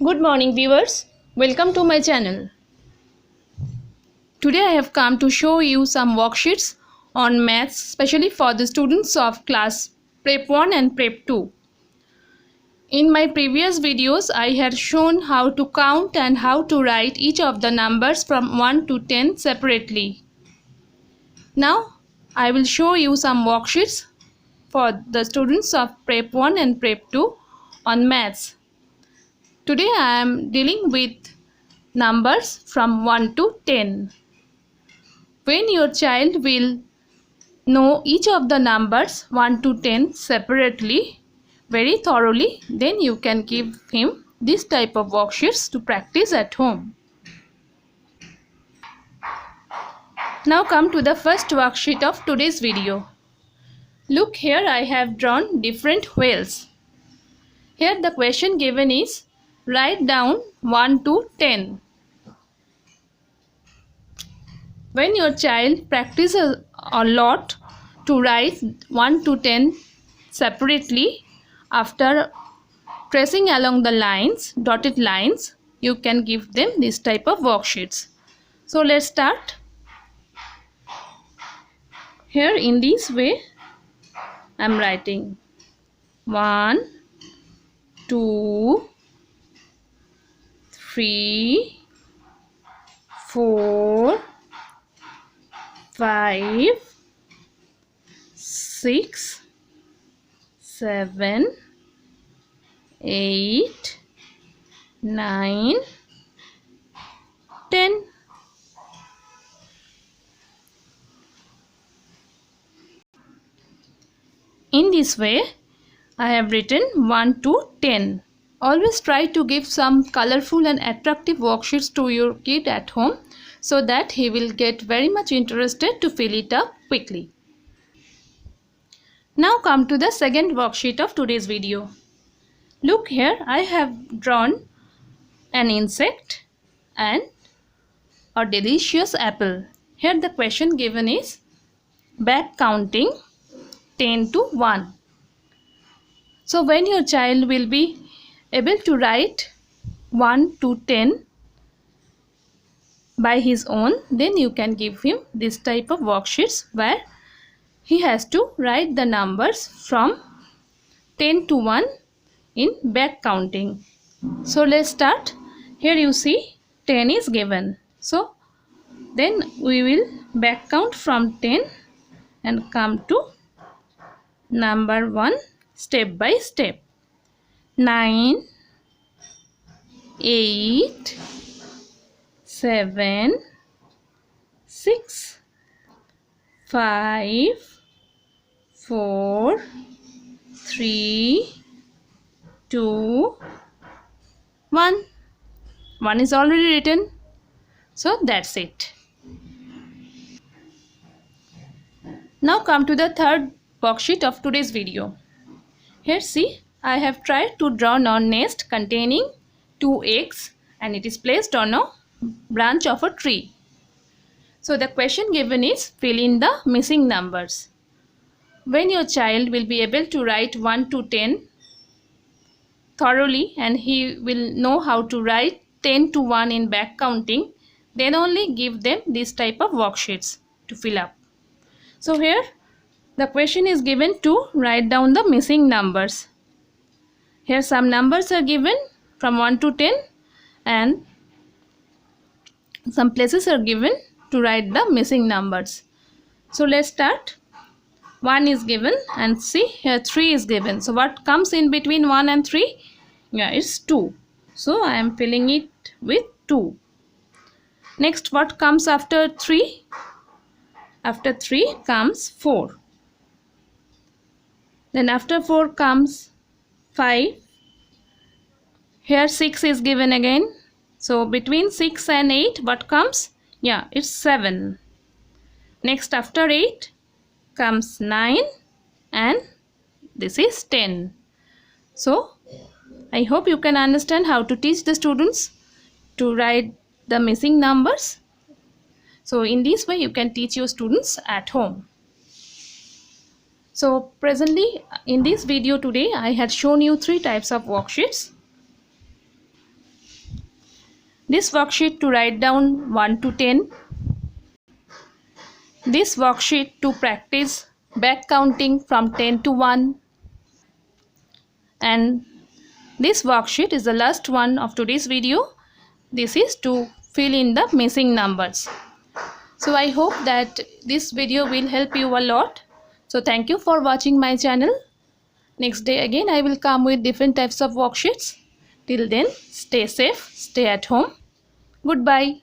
Good morning viewers, welcome to my channel. Today I have come to show you some worksheets on maths, especially for the students of class Prep 1 and Prep 2. In my previous videos I had shown how to count and how to write each of the numbers from 1 to 10 separately. Now I will show you some worksheets for the students of Prep 1 and Prep 2 on maths. Today I am dealing with numbers from 1 to 10. When your child will know each of the numbers 1 to 10 separately, very thoroughly, then you can give him this type of worksheets to practice at home. Now come to the first worksheet of today's video. Look, here I have drawn different whales. Here the question given is write down 1 to 10. When your child practices a lot to write 1 to 10 separately, after tracing along the lines, dotted lines, you can give them this type of worksheets. So let's start. Here in this way I am writing 1, 2, 3, 4, 5, 6, 7, 8, 9, 10. In this way, I have written 1 to 10. Always try to give some colorful and attractive worksheets to your kid at home so that he will get very much interested to fill it up quickly. Now come to the second worksheet of today's video. Look, here I have drawn an insect and a delicious apple. Here the question given is back counting 10 to 1. So when your child will be able to write 1 to 10 by his own, then you can give him this type of worksheets where he has to write the numbers from 10 to 1 in back counting. So let's start. Here you see 10 is given. So then we will back count from 10 and come to number 1 step by step. 9, 8, 7, 6, 5, 4, 3, 2, 1. 1 is already written. So that's it. Now come to the third worksheet of today's video. Here see, I have tried to draw a nest containing 2 eggs and it is placed on a branch of a tree. So the question given is fill in the missing numbers. When your child will be able to write 1 to 10 thoroughly and he will know how to write 10 to 1 in back counting, then only give them this type of worksheets to fill up. So here the question is given to write down the missing numbers. Here some numbers are given from 1 to 10 and some places are given to write the missing numbers. So let's start. 1 is given and see here 3 is given. So what comes in between 1 and 3? Yeah, it's 2. So I am filling it with 2. Next, what comes after 3? After 3 comes 4. Then after 4 comes 5. Here 6 is given again. So between 6 and 8 what comes? Yeah, it's 7. Next after 8 comes 9 and this is 10. So I hope you can understand how to teach the students to write the missing numbers. So in this way you can teach your students at home. So presently in this video today I had shown you 3 types of worksheets. This worksheet to write down 1 to 10. This worksheet to practice back counting from 10 to 1. And this worksheet is the last one of today's video. This is to fill in the missing numbers. So I hope that this video will help you a lot. So thank you for watching my channel. Next day again I will come with different types of worksheets. Till then, stay safe, stay at home. Goodbye.